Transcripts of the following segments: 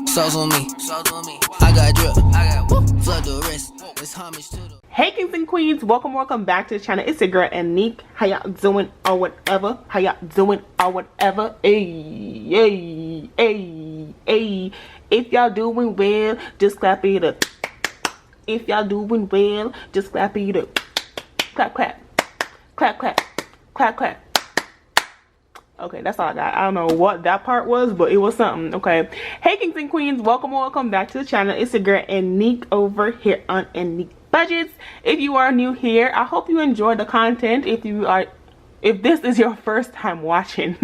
Sauce on me. I got drip. Flood the rest. It's homage to the. Hey kings and queens, welcome back to the channel. It's your girl Anique. How y'all doing or whatever? Hey. If y'all doing well, just clap it up. If y'all doing well, just clap it up. Clap. Okay, that's all I got. I don't know what that part was, but it was something. Okay. Hey kings and queens, welcome back to the channel. It's your girl Anique over here on Anique Budgets. If you are new here, I hope you enjoy the content. If this is your first time watching,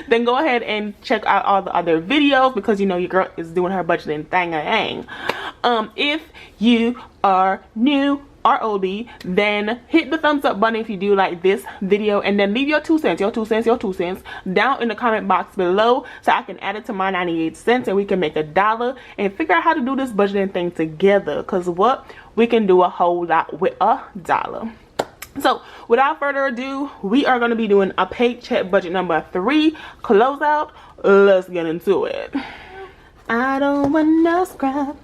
then go ahead and check out all the other videos, because you know your girl is doing her budgeting thing. If you are new or oldie, then hit the thumbs up button if you do like this video, and then leave your 2 cents down in the comment box below so I can add it to my 98 cents and we can make $1 and figure out how to do this budgeting thing together, because what we can do a whole lot with $1. So without further ado, we are going to be doing a paycheck budget number 3 closeout. Let's get into it. I don't want no scrub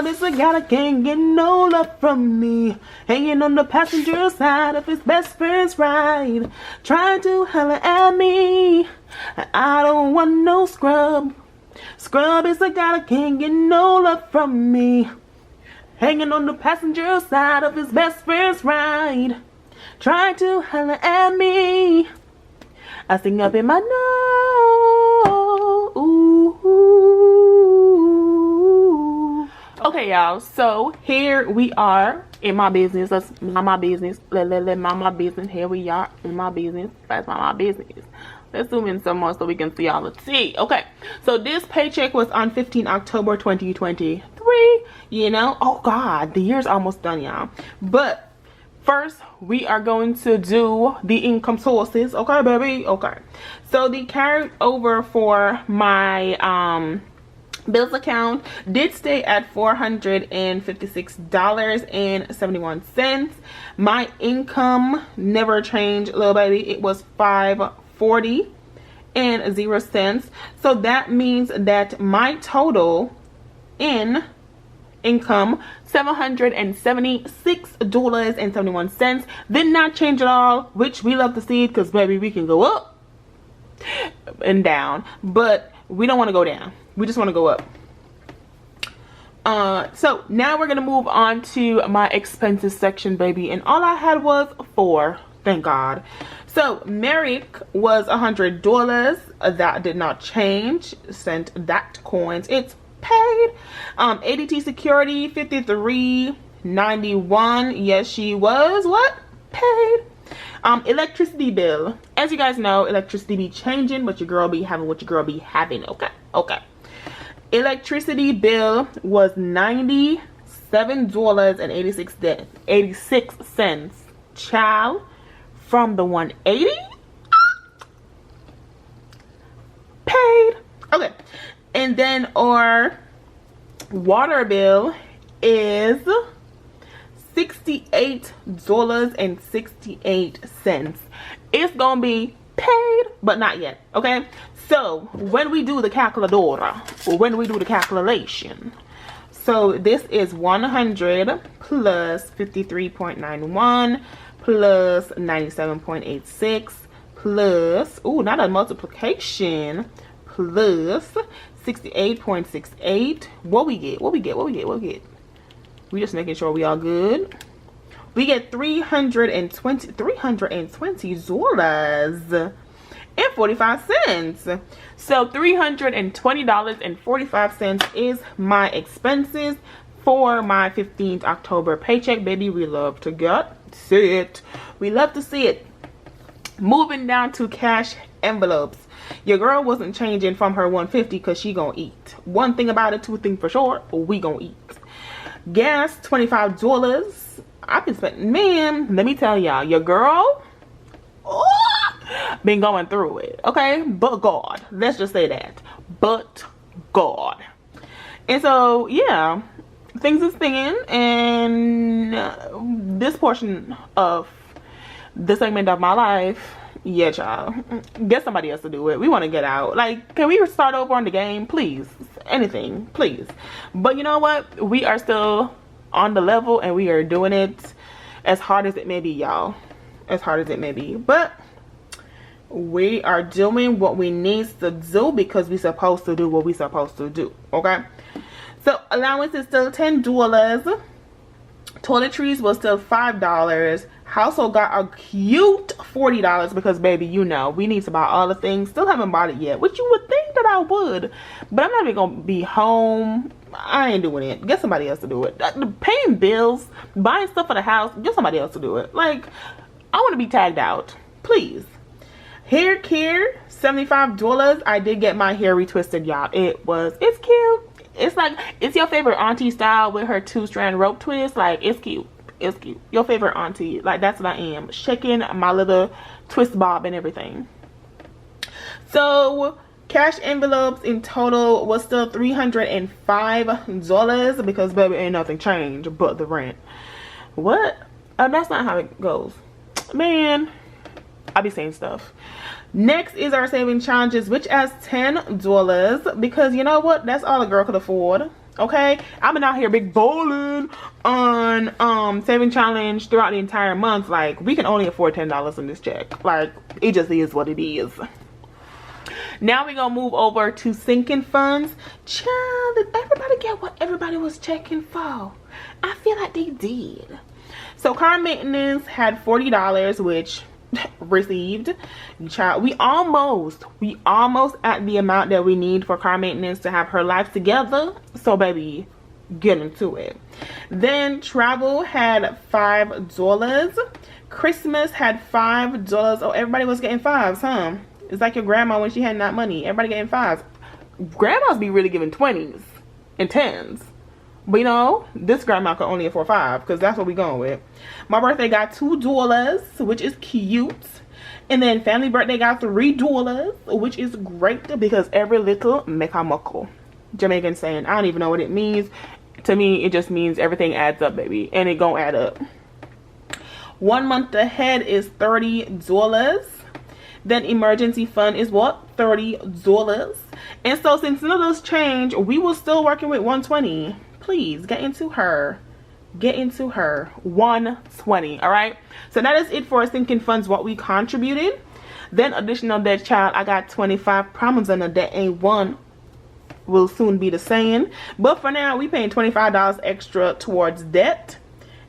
is a guy that can't get no love from me, hanging on the passenger side of his best friend's ride, trying to holler at me. I don't want no scrub is a guy that can't get no love from me, hanging on the passenger side of his best friend's ride, trying to holler at me. I sing up in my nose. Ooh. Okay, y'all, so here we are in my business. Let's mind my business. Let mind my business. Here we are in my business. That's my business. Let's zoom in some more so we can see all the tea. Okay, so this paycheck was on 15 October 2023. You know, oh God, the year's almost done, y'all. But first, we are going to do the income sources. Okay, baby. Okay, so the carry over for my bills account did stay at $456.71. My income never changed, little baby. It was $540.00. So that means that my total in income, $776.71, did not change at all, which we love to see, because baby, we can go up and down, but we don't want to go down. We just want to go up. So now we're gonna move on to my expenses section, baby, and all I had was 4, thank God. So Merrick was $100. That did not change. Sent that coins. It's paid. ADT security $53.91. Yes, she was what? Paid. Electricity bill. As you guys know, electricity be changing, but your girl be having what your girl be having. Okay. Electricity bill was $97.86. Child, from the 180 paid. Okay, and then our water bill is $68.68. It's gonna be paid, but not yet. Okay, so when we do the calculation, so this is 100 plus 53.91 plus 97.86 plus, ooh, not a multiplication, plus 68.68. What we get? We just making sure we all good. We get $320.45. So $320.45 is my expenses for my 15th October paycheck, baby. We love to see it. We love to see it. Moving down to cash envelopes. Your girl wasn't changing from her 150 because she gonna eat. One thing about it, two things for sure, we gonna eat. Gas, $25. I've been spending, man, let me tell y'all, your girl, been going through it, okay? But God, let's just say that. But God. And so, yeah, things is thinking, and this portion of the segment of my life, yeah, child, get somebody else to do it. We want to get out. Like, can we start over on the game, please? anything, please. But you know what, we are still on the level and we are doing it as hard as it may be, y'all, as hard as it may be. But we are doing what we need to do because we're supposed to do what we're supposed to do. Okay, so allowance is still $10. Toiletries was still $5. Household got a cute $40 because, baby, you know, we need to buy all the things. Still haven't bought it yet, which you would think that I would, but I'm not even gonna be home. I ain't doing it. Get somebody else to do it. Paying bills, buying stuff for the house, get somebody else to do it. Like, I want to be tagged out, please. Hair care, $75. I did get my hair retwisted, y'all. It's cute. It's like, it's your favorite auntie style with her 2-strand rope twist. Like, it's cute. It's cute. Your favorite auntie. Like, that's what I am. Shaking my little twist bob and everything. So, cash envelopes in total was still $305 because, baby, ain't nothing changed but the rent. What? That's not how it goes. Man, I be saying stuff. Next is our saving challenges, which has $10 because you know what, that's all a girl could afford. Okay, I've been out here big bowling on saving challenge throughout the entire month. Like, we can only afford $10 in this check. Like, it just is what it is. Now we're gonna move over to sinking funds. Child, did everybody get what everybody was checking for? I feel like they did. So car maintenance had $40, which received. Child, we almost at the amount that we need for car maintenance to have her life together. So, baby, get into it. Then travel had $5. Christmas had $5. Oh, everybody was getting fives, huh? It's like your grandma when she had not money. Everybody getting fives. Grandmas be really giving 20s and 10s. But you know, this grandma could only afford 5 because that's what we going with. My birthday got $2, which is cute. And then family birthday got $3, which is great because every little make a muckle. Jamaican saying, I don't even know what it means. To me, it just means everything adds up, baby. And it gonna add up. 1 month ahead is $30. Then emergency fund is what? $30. And so since none of those change, we were still working with $120. Please get into her. Get into her. $120. All right. So that is it for sinking funds, what we contributed. Then additional debt, child, I got 25 problems and a debt ain't one. Will soon be the saying. But for now, we paying $25 extra towards debt.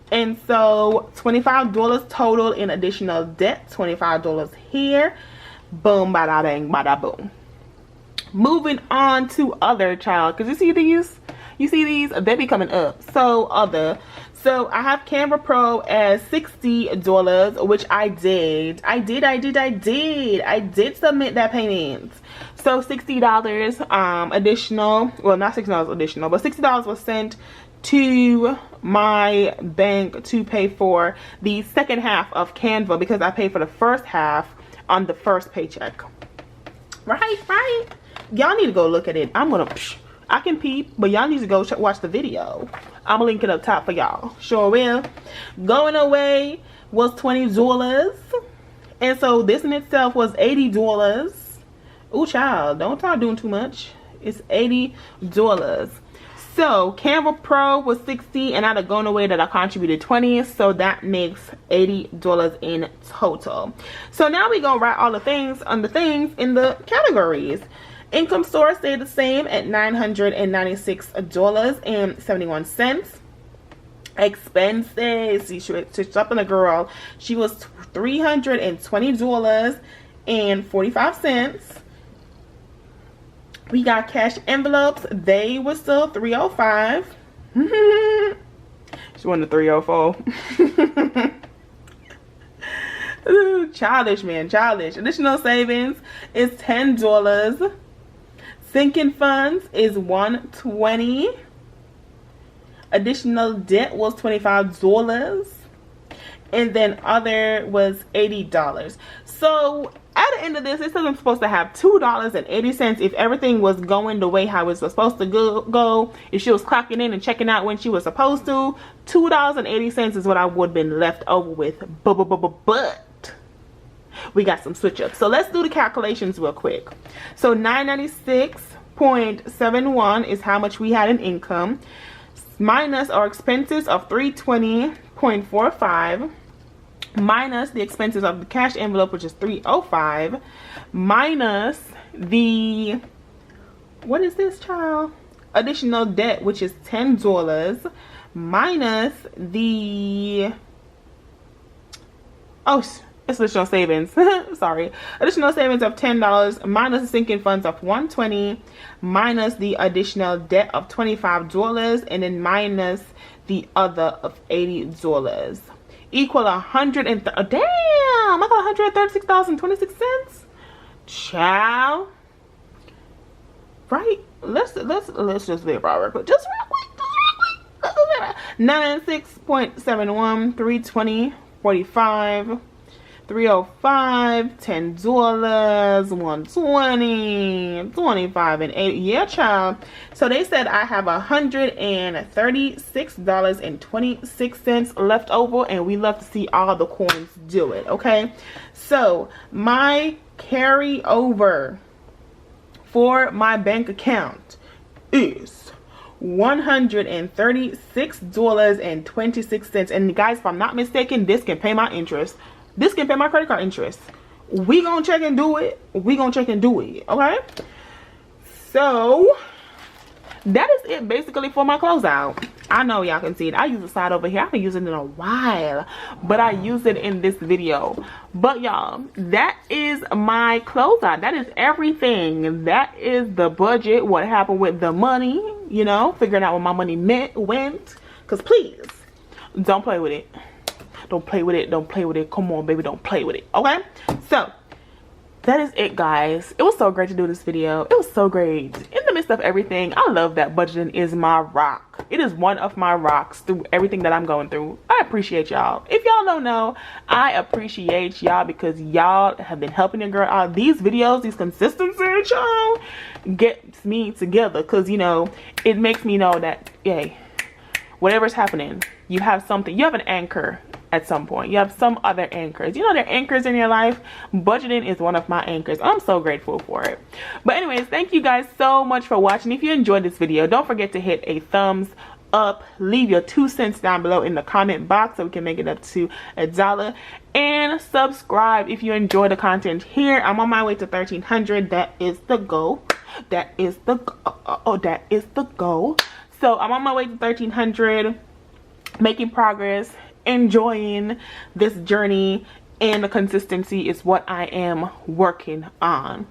And so $25 total in additional debt. $25 here. Boom, bada bang, bada boom. Moving on to other, child. Because you see these? You see these? They be coming up. So other. So I have Canva Pro as $60, which I did. I did submit that payment. So $60 additional. Well, not $60 additional, but $60 was sent to my bank to pay for the second half of Canva because I paid for the first half on the first paycheck. Right? Y'all need to go look at it. I can peep, but y'all need to go watch the video. I'm gonna link it up top for y'all. Sure will. Going away was $20. And so this in itself was $80. Ooh, child, don't start doing too much. It's $80. So Canva Pro was $60 and out of going away that I contributed $20. So that makes $80 in total. So now we gonna write all the things on the things in the categories. Income source stayed the same at $996.71. Expenses, she's up in a girl. She was $320.45. We got cash envelopes. They were still $305. She wanted $304. Ooh, childish, man, childish. Additional savings is $10. Sinking funds is $120. Additional debt was $25. And then other was $80. So at the end of this, it says I'm supposed to have $2.80 if everything was going the way how it's supposed to go. If she was clocking in and checking out when she was supposed to, $2.80 is what I would have been left over with. But we got some switch ups. So let's do the calculations real quick. So $996 96.71 is how much we had in income, minus our expenses of 320.45, minus the expenses of the cash envelope, which is 305, minus the, what is this, child? Additional debt, which is $10, minus the, oh, it's additional savings. Sorry, additional savings of $10, minus the sinking funds of $120, minus the additional debt of $25, and then minus the other of $80, equal 100 and damn, I got $136.26. Child, right? Let's just live real quick. Just real quick. 96.71, 320, 45, 305, $10, 120, 25, and 8. Yeah, child. So they said I have $136.26 left over, and we love to see all the coins do it. Okay, so my carryover for my bank account is $136.26. And guys, if I'm not mistaken, this can pay my interest. This can pay my credit card interest. We gonna check and do it. Okay, so that is it basically for my closeout. I know y'all can see it. I use the side over here. I haven't used it in a while, but I use it in this video. But y'all, that is my closeout. That is everything. That is the budget. What happened with the money, you know, figuring out where my money went. Because please, don't play with it. Don't play with it. Don't play with it. Come on, baby. Don't play with it. Okay? So, that is it, guys. It was so great to do this video. It was so great. In the midst of everything, I love that budgeting is my rock. It is one of my rocks through everything that I'm going through. I appreciate y'all. If y'all don't know, I appreciate y'all because y'all have been helping your girl out. These videos, these consistency, y'all, gets me together because, you know, it makes me know that, yay, whatever's happening, you have something. You have an anchor. At some point you have some other anchors. You know, there are anchors in your life. Budgeting is one of my anchors. I'm so grateful for it. But anyways, thank you guys so much for watching. If you enjoyed this video, don't forget to hit a thumbs up. Leave your 2 cents down below in the comment box so we can make it up to $1, and subscribe if you enjoy the content here. I'm on my way to 1,300. That is the goal. That is the goal. So I'm on my way to 1,300, making progress, enjoying this journey, and the consistency is what I am working on.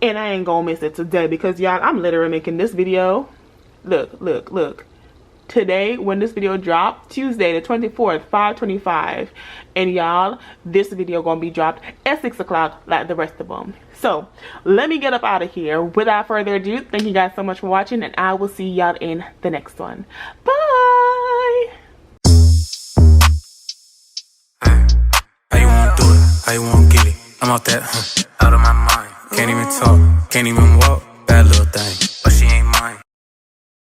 And I ain't gonna miss it today because y'all, I'm literally making this video. Look. Today, when this video dropped, Tuesday the 24th, 5:25, and y'all, this video gonna be dropped at 6 o'clock like the rest of them. So let me get up out of here. Without further ado, thank you guys so much for watching, and I will see y'all in the next one. Bye. How you wanna get it? I'm out that, out of my mind. Can't even talk, can't even walk. Bad little thing.